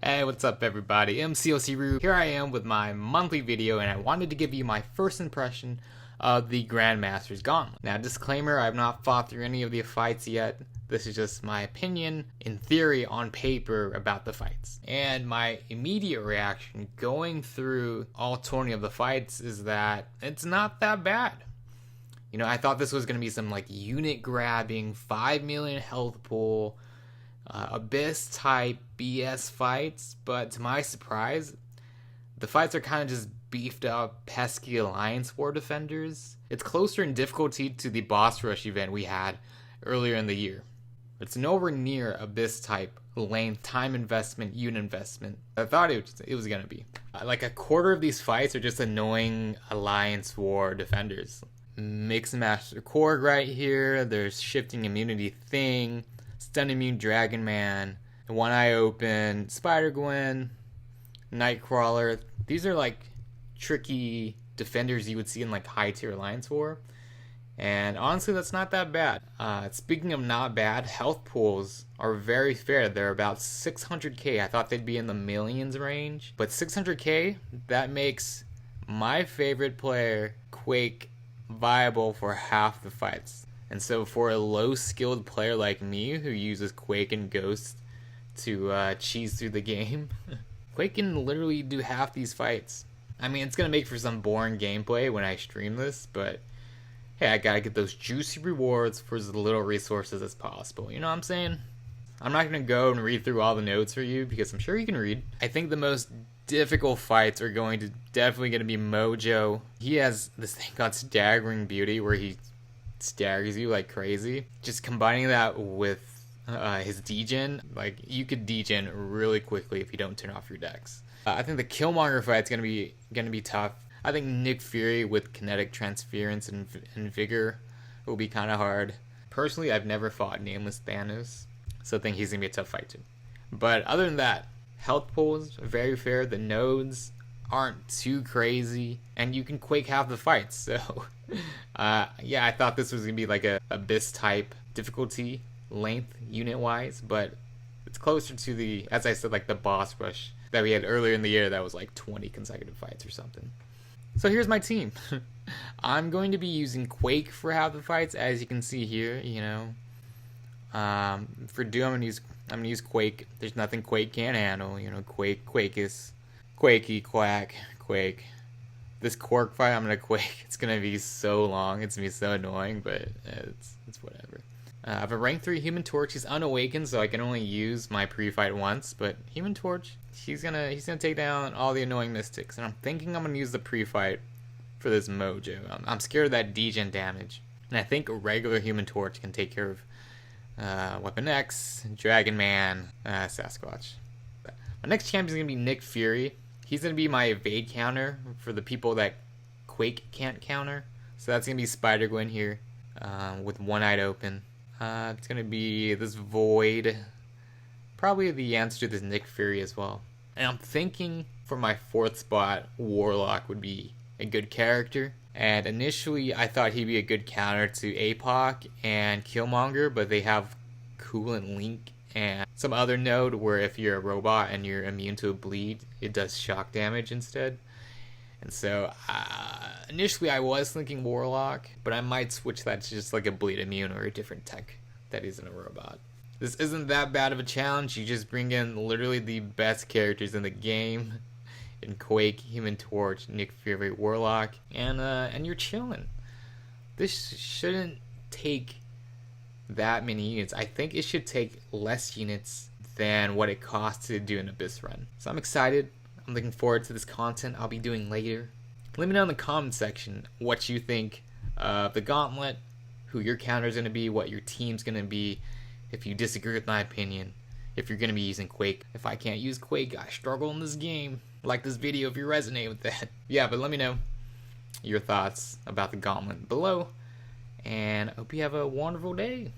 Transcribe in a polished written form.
Hey, what's up everybody? MCOC Roob. Here I am with my monthly video, and I wanted to give you my first impression of the Grandmaster's Gauntlet. Now, disclaimer, I've not fought through any of the fights yet. This is just my opinion, in theory, on paper, about the fights. And my immediate reaction going through all 20 of the fights is that it's not that bad. You know, I thought this was going to be some like unit grabbing, 5 million health pool, Abyss type BS fights, but to my surprise, the fights are kind of just beefed up, pesky Alliance War defenders. It's closer in difficulty to the boss rush event we had earlier in the year. It's nowhere near Abyss type length, time investment, unit investment I thought it was gonna be. Like a quarter of these fights are just annoying Alliance War defenders. Mix and match their Korg right here. There's shifting immunity thing. Stun immune Dragon Man, One Eye Open, Spider Gwen, Nightcrawler. These are like tricky defenders you would see in like high tier Alliance War. And honestly, that's not that bad. Speaking of not bad, health pools are very fair. They're about 600k. I thought they'd be in the millions range. But 600k, that makes my favorite player, Quake, viable for half the fights. And so for a low-skilled player like me who uses Quake and Ghost to cheese through the game, Quake can literally do half these fights. I mean, it's going to make for some boring gameplay when I stream this, but hey, I gotta get those juicy rewards for as little resources as possible. You know what I'm saying? I'm not going to go and read through all the notes for you because I'm sure you can read. I think the most difficult fights are definitely going to be Mojo. He has this thing called Staggering Beauty where he staggers you like crazy. Just combining that with his degen, like you could degen really quickly if you don't turn off your decks. I think the Killmonger fight's gonna be tough. I think Nick Fury with kinetic transference and vigor will be kind of hard. Personally, I've never fought Nameless Thanos, so I think he's gonna be a tough fight too. But other than that, health pools very fair. The nodes aren't too crazy, and you can Quake half the fights. So yeah, I thought this was gonna be like a Abyss type difficulty length unit wise, but it's closer to the, as I said, like the boss rush that we had earlier in the year that was like 20 consecutive fights or something. So here's my team. I'm going to be using Quake for half the fights, as you can see here. You know, for Doom, I'm gonna use Quake. There's nothing Quake can't handle. You know, Quake is Quakey, Quack, Quake. This Quark fight, I'm gonna Quake. It's gonna be so long. It's gonna be so annoying, but it's whatever. I have a rank 3 Human Torch. He's unawakened, so I can only use my pre-fight once. But Human Torch, he's gonna take down all the annoying Mystics, and I'm thinking I'm gonna use the pre-fight for this Mojo. I'm scared of that degen damage, and I think a regular Human Torch can take care of Weapon X, Dragon Man, Sasquatch. My next champion is gonna be Nick Fury. He's gonna be my evade counter for the people that Quake can't counter. So that's gonna be Spider Gwen here, with One Eye Open. It's gonna be this Void. Probably the answer to this Nick Fury as well. And I'm thinking for my 4th spot, Warlock would be a good character. And initially I thought he'd be a good counter to APOC and Killmonger, but they have Coolant Link and some other node where if you're a robot and you're immune to a bleed, it does shock damage instead. And so initially I was thinking Warlock, but I might switch that to just like a bleed immune or a different tech that isn't a robot. This isn't that bad of a challenge. You just bring in literally the best characters in the game in Quake, Human Torch, Nick Fury, Warlock, and you're chilling. This shouldn't take that many units. I think it should take less units than what it costs to do an Abyss run. So I'm excited. I'm looking forward to this content I'll be doing later. Let me know in the comment section what you think of the Gauntlet, who your counter is going to be, what your team's going to be, if you disagree with my opinion, if you're going to be using Quake. If I can't use Quake, I struggle in this game. Like this video if you resonate with that. Yeah, but let me know your thoughts about the Gauntlet below, and I hope you have a wonderful day.